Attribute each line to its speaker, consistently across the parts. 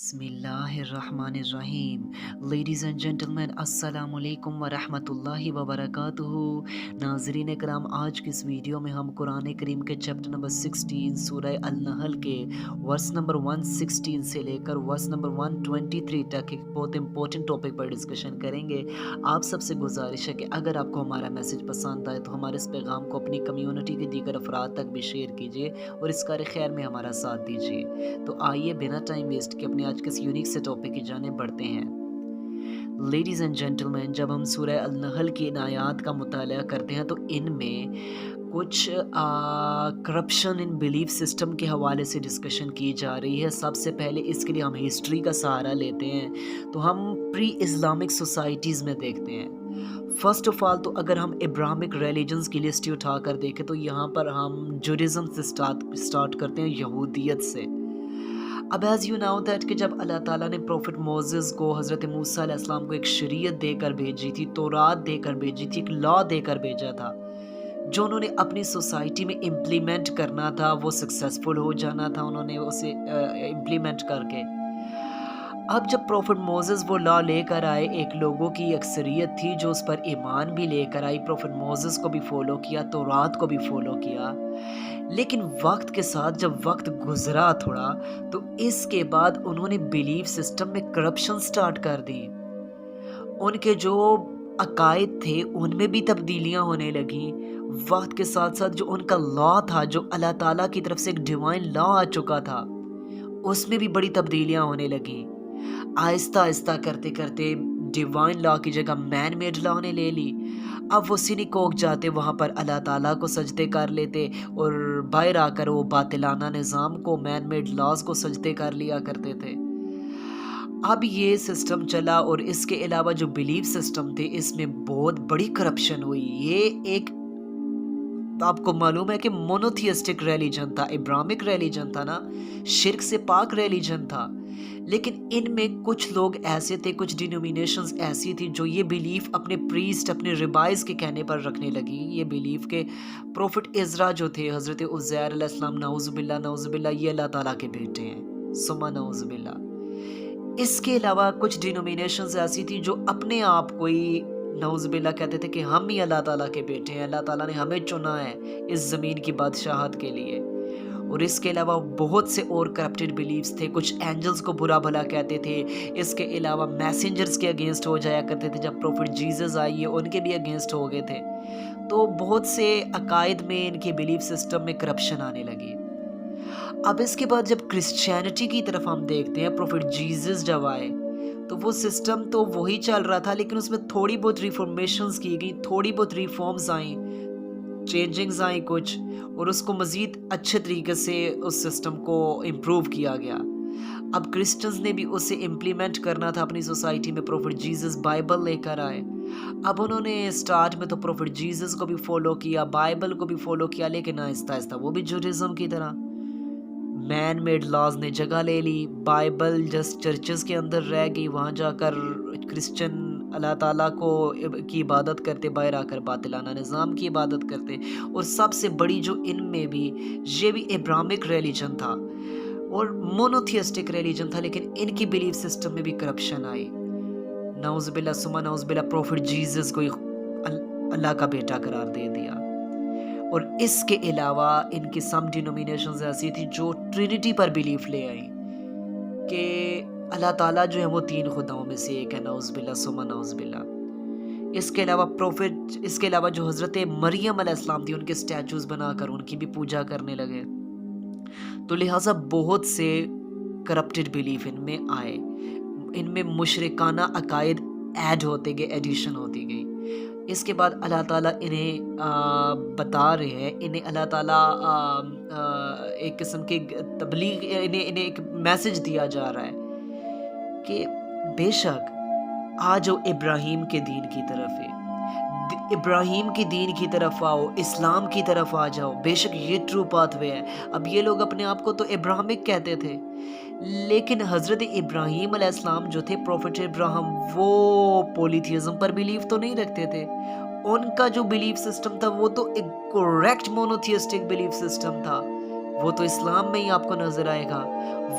Speaker 1: बिस्मिल्लाहिर्रहमानिर्रहीम। Ladies and gentleman, अस्सलाम वालेकुम व रहमतुल्लाहि व बरकातुहू। नाज़रीन कराम, आज की इस वीडियो में हम कुरान करीम के चैप्टर नंबर 16 सूरह अल-नहल के वर्स नंबर 116 से लेकर वर्स नंबर 123 तक एक बहुत इंपॉर्टेंट टॉपिक पर डिस्कशन करेंगे। आप सबसे गुजारिश है कि अगर आपको हमारा मैसेज पसंद आए तो हमारे इस पैगाम को अपनी कम्युनिटी के दीगर अफराद तक भी शेयर कीजिए और इस कार खैर में हमारा साथ दीजिए। तो आइए बिना टाइम वेस्ट के अपने आज के इस यूनिक से टॉपिक की जाने बढ़ते हैं। लेडीज़ एंड जेंटलमैन, जब हम सूरह अल-नहल की इन आयात का मुताला करते हैं तो इनमें कुछ करप्शन इन बिलीफ सिस्टम के हवाले से डिस्कशन की जा रही है। सबसे पहले इसके लिए हम हिस्ट्री का सहारा लेते हैं, तो हम प्री इस्लामिक सोसाइटीज़ में देखते हैं। फ़र्स्ट ऑफ़ ऑल तो अगर हम इब्राहिमिक रिलीजन्स की लिस्ट उठा कर देखें तो यहाँ पर हम जुडिज़म से स्टार्ट करते हैं, यहूदियत से। अब एज़ यू नो दैट कि जब अल्लाह ताला ने प्रॉफिट मोसेस को, हज़रत मूसा अलैहिस्सलाम को एक शरीयत देकर भेजी थी, तौरात देकर भेजी थी, एक लॉ देकर भेजा था, जो उन्होंने अपनी सोसाइटी में इम्प्लीमेंट करना था, वो सक्सेसफुल हो जाना था उन्होंने उसे इम्प्लीमेंट करके। अब जब प्रॉफिट मोसेस वो लॉ लेकर आए, एक लोगों की अक्सरियत थी जो उस पर ईमान भी लेकर आई, प्रॉफिट मोसेस को भी फॉलो किया, तौरात को भी फॉलो किया। लेकिन वक्त के साथ जब वक्त गुजरा थोड़ा, तो इसके बाद उन्होंने बिलीफ सिस्टम में करप्शन स्टार्ट कर दी। उनके जो अकायद थे उनमें भी तब्दीलियां होने लगी। वक्त के साथ साथ जो उनका लॉ था, जो अल्लाह ताला की तरफ से एक डिवाइन लॉ आ चुका था, उसमें भी बड़ी तब्दीलियां होने लगी। आहिस्ता आहिस्ता करते करते डिवाइन लॉ की जगह मैन मेड लॉ ने ले ली। अब वो सिनिकोक जाते, वहाँ पर अल्लाह ताला को सजदे कर लेते और बाहर आकर वो बातिलाना निज़ाम को, मैन मेड लॉज को सजदे कर लिया करते थे। अब ये सिस्टम चला और इसके अलावा जो बिलीफ सिस्टम थे इसमें बहुत बड़ी करप्शन हुई। ये एक, आपको मालूम है कि मोनोथियस्टिक रिलीजन था, इब्राहिमिक रिलीजन था ना, शिर्क से पाक रिलीजन था। लेकिन इनमें कुछ लोग ऐसे थे, कुछ डिनोमिनेशंस ऐसी थी जो ये बिलीफ अपने प्रीस्ट, अपने रिबाइज के कहने पर रखने लगी। ये बिलीफ के प्रॉफिट इज़रा जो थे, हज़रत उज़ैर अलैहिस्सलाम, नऊज़ुबिल्लाह नऊज़ुबिल्लाह, ये अल्लाह ताला के बेटे हैं, सुम्मा नऊज़ुबिल्लाह। इसके अलावा कुछ डिनोमिनेशंस ऐसी थी जो अपने आप को ही नऊज़ुबिल्लाह कहते थे कि हम ही अल्लाह ताला के बेटे हैं, अल्लाह ताला ने हमें चुना है इस ज़मीन की बादशाहत के लिए। और इसके अलावा बहुत से और करप्टेड बिलीव्स थे। कुछ एंजल्स को बुरा भला कहते थे। इसके अलावा मैसेंजर्स के अगेंस्ट हो जाया करते थे। जब प्रॉफिट जीसस आई है उनके भी अगेंस्ट हो गए थे। तो बहुत से अकायद में, इनके बिलीफ सिस्टम में करप्शन आने लगी। अब इसके बाद जब क्रिश्चियनिटी की तरफ हम देखते हैं, प्रॉफिट जीसस जब आए तो वो सिस्टम तो वही चल रहा था, लेकिन उसमें थोड़ी बहुत रिफॉर्मेशंस की गई, थोड़ी बहुत रिफॉर्म्स आई, चेंजिंग्स आई कुछ, और उसको मज़ीद अच्छे तरीके से उस सिस्टम को इम्प्रूव किया गया। अब क्रिश्चियंस ने भी उसे इम्प्लीमेंट करना था अपनी सोसाइटी में। प्रॉफिट जीसस बाइबल लेकर आए। अब उन्होंने स्टार्ट में तो प्रॉफिट जीसस को भी फॉलो किया, बाइबल को भी फॉलो किया, लेकिन आहिस्ता आहिस्ता वो भी जुडिज़्म की तरह मैन मेड लॉज ने जगह ले ली। बाइबल जस्ट चर्चेस के अंदर रह गई, वहाँ जाकर क्रिश्चियन अल्लाह ताला को की इबादत करते, बाहर आकर बातिलाना निज़ाम की इबादत करते। और सबसे बड़ी जो इनमें भी, ये भी इब्राहिमिक रिलीजन था और मोनोथियस्टिक रिलीजन था, लेकिन इनकी बिलीफ सिस्टम में भी करप्शन आई। नाउज़ुबिल्लाह सुम्मा नाउज़ुबिल्लाह, प्रॉफिट जीसस को अल्लाह का बेटा करार दे दिया। और इसके अलावा इनकी सम डिनोमिनेशंस ऐसी थी जो ट्रिनिटी पर बिलीफ ले आई कि अल्लाह ताला जो है वो तीन खुदाओं में से एक है, नाउज़ुबिल्लाह सुम्मा नाउज़ुबिल्लाह। इसके अलावा जो हज़रत मरियम अलैहिस्सलाम थी, उनके स्टैचूज़ बनाकर उनकी भी पूजा करने लगे। तो लिहाजा बहुत से करप्टेड बिलीफ इनमें आए। इनमें मुशरिकाना अकायद ऐड होते गए, एडिशन होती गई। इसके बाद अल्लाह ताला इन्हें बता रहे हैं, इन्हें अल्लाह ताला एक किस्म की तबलीग, इन्हें इन्हें एक मैसेज दिया जा रहा है कि बेशक आ जाओ इब्राहीम के दीन की तरफ है, इब्राहीम की दीन की तरफ आओ, इस्लाम की तरफ आ जाओ, बेशक ये ट्रू पाथवे है। अब ये लोग अपने आप को तो इब्राहिमिक कहते थे, लेकिन हज़रत इब्राहीम अलैहिस्सलाम जो थे, प्रॉफिट इब्राहिम, वो पॉलीथियज्म पर बिलीव तो नहीं रखते थे। उनका जो बिलीफ सिस्टम था वो तो एक करेक्ट मोनोथियस्टिक बिलीफ सिस्टम था। وہ تو اسلام میں ہی آپ کو نظر آئے گا،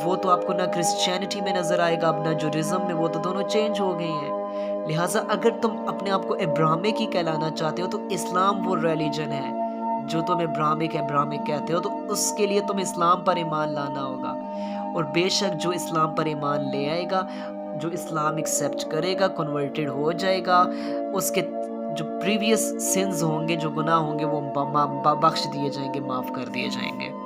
Speaker 1: وہ تو آپ کو نہ کرسچینٹی میں نظر آئے گا، اب نہ جوڈازم میں، وہ تو دونوں چینج ہو گئی ہیں۔ لہٰذا اگر تم اپنے آپ کو ابراہمک ہی کہلانا چاہتے ہو تو اسلام وہ ریلیجن ہے جو تم ابراہمک کہتے ہو، تو اس کے لیے تم اسلام پر ایمان لانا ہوگا۔ اور بے شک جو اسلام پر ایمان لے آئے گا، جو اسلام ایکسیپٹ کرے گا، کنورٹڈ ہو جائے گا، اس کے جو پریویس سنز ہوں گے، جو گناہ ہوں گے، وہ بخش دیے جائیں گے، معاف کر دیے جائیں گے۔